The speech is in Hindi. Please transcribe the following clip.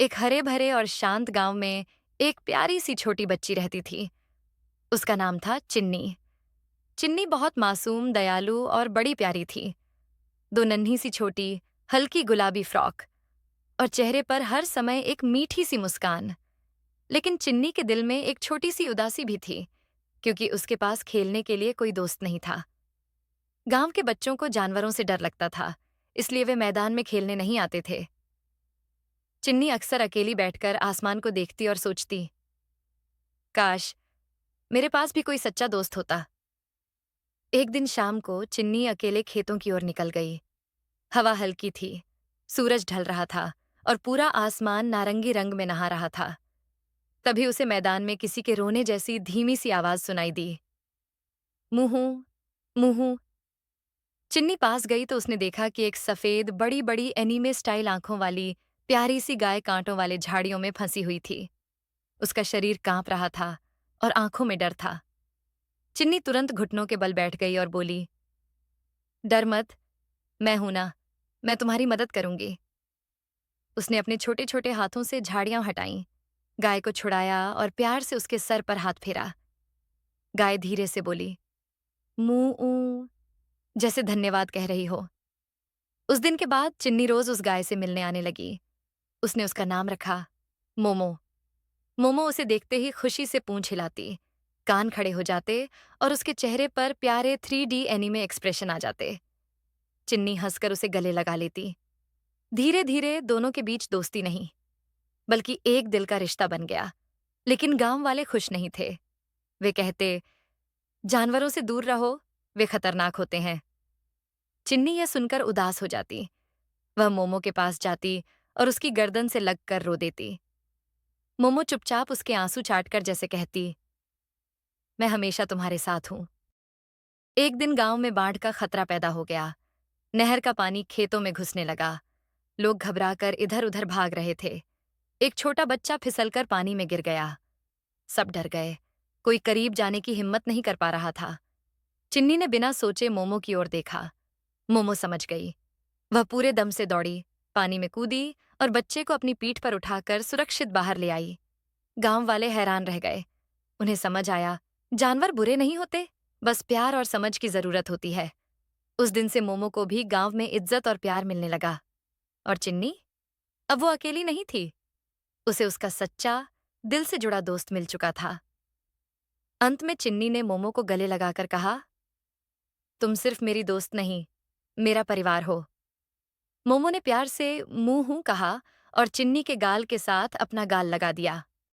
एक हरे भरे और शांत गांव में एक प्यारी सी छोटी बच्ची रहती थी। उसका नाम था चिन्नी। चिन्नी बहुत मासूम, दयालु और बड़ी प्यारी थी। दो नन्ही सी छोटी, हल्की गुलाबी फ्रॉक और चेहरे पर हर समय एक मीठी सी मुस्कान। लेकिन चिन्नी के दिल में एक छोटी सी उदासी भी थी, क्योंकि उसके पास खेलने के लिए कोई दोस्त नहीं था। गांव के बच्चों को जानवरों से डर लगता था, इसलिए वे मैदान में खेलने नहीं आते थे। चिन्नी अक्सर अकेली बैठकर आसमान को देखती और सोचती, काश मेरे पास भी कोई सच्चा दोस्त होता। एक दिन शाम को चिन्नी अकेले खेतों की ओर निकल गई। हवा हल्की थी, सूरज ढल रहा था और पूरा आसमान नारंगी रंग में नहा रहा था। तभी उसे मैदान में किसी के रोने जैसी धीमी सी आवाज सुनाई दी। मुहू, मुहू। चिन्नी पास गई तो उसने देखा कि एक सफेद, बड़ी बड़ी एनीमे स्टाइल आंखों वाली प्यारी सी गाय कांटों वाले झाड़ियों में फंसी हुई थी। उसका शरीर कांप रहा था और आंखों में डर था। चिन्नी तुरंत घुटनों के बल बैठ गई और बोली, डर मत, मैं हूं ना, मैं तुम्हारी मदद करूंगी। उसने अपने छोटे छोटे हाथों से झाड़ियां हटाईं, गाय को छुड़ाया और प्यार से उसके सर पर हाथ फेरा। गाय धीरे से बोली, मू ऊ, जैसे धन्यवाद कह रही हो। उस दिन के बाद चिन्नी रोज उस गाय से मिलने आने लगी। उसने उसका नाम रखा मोमो। मोमो उसे देखते ही खुशी से पूंछ हिलाती, कान खड़े हो जाते और उसके चेहरे पर प्यारे 3D एनीमे एक्सप्रेशन आ जाते। चिन्नी हंसकर उसे गले लगा लेती। धीरे धीरे दोनों के बीच दोस्ती नहीं, बल्कि एक दिल का रिश्ता बन गया। लेकिन गांव वाले खुश नहीं थे। वे कहते, जानवरों से दूर रहो, वे खतरनाक होते हैं। चिन्नी यह सुनकर उदास हो जाती। वह मोमो के पास जाती और उसकी गर्दन से लगकर रो देती। मोमो चुपचाप उसके आंसू चाटकर जैसे कहती, मैं हमेशा तुम्हारे साथ हूं। एक दिन गांव में बाढ़ का खतरा पैदा हो गया। नहर का पानी खेतों में घुसने लगा। लोग घबराकर इधर उधर भाग रहे थे। एक छोटा बच्चा फिसलकर पानी में गिर गया। सब डर गए। कोई करीब जाने की हिम्मत नहीं कर पा रहा था। चिन्नी ने बिना सोचे मोमो की ओर देखा। मोमो समझ गई। वह पूरे दम से दौड़ी, पानी में कूदी और बच्चे को अपनी पीठ पर उठाकर सुरक्षित बाहर ले आई। गांव वाले हैरान रह गए। उन्हें समझ आया, जानवर बुरे नहीं होते, बस प्यार और समझ की जरूरत होती है। उस दिन से मोमो को भी गांव में इज्जत और प्यार मिलने लगा। और चिन्नी, अब वो अकेली नहीं थी। उसे उसका सच्चा, दिल से जुड़ा दोस्त मिल चुका था। अंत में चिन्नी ने मोमो को गले लगाकर कहा, तुम सिर्फ मेरी दोस्त नहीं, मेरा परिवार हो। मोमो ने प्यार से मुंह हूं कहा और चिन्नी के गाल के साथ अपना गाल लगा दिया।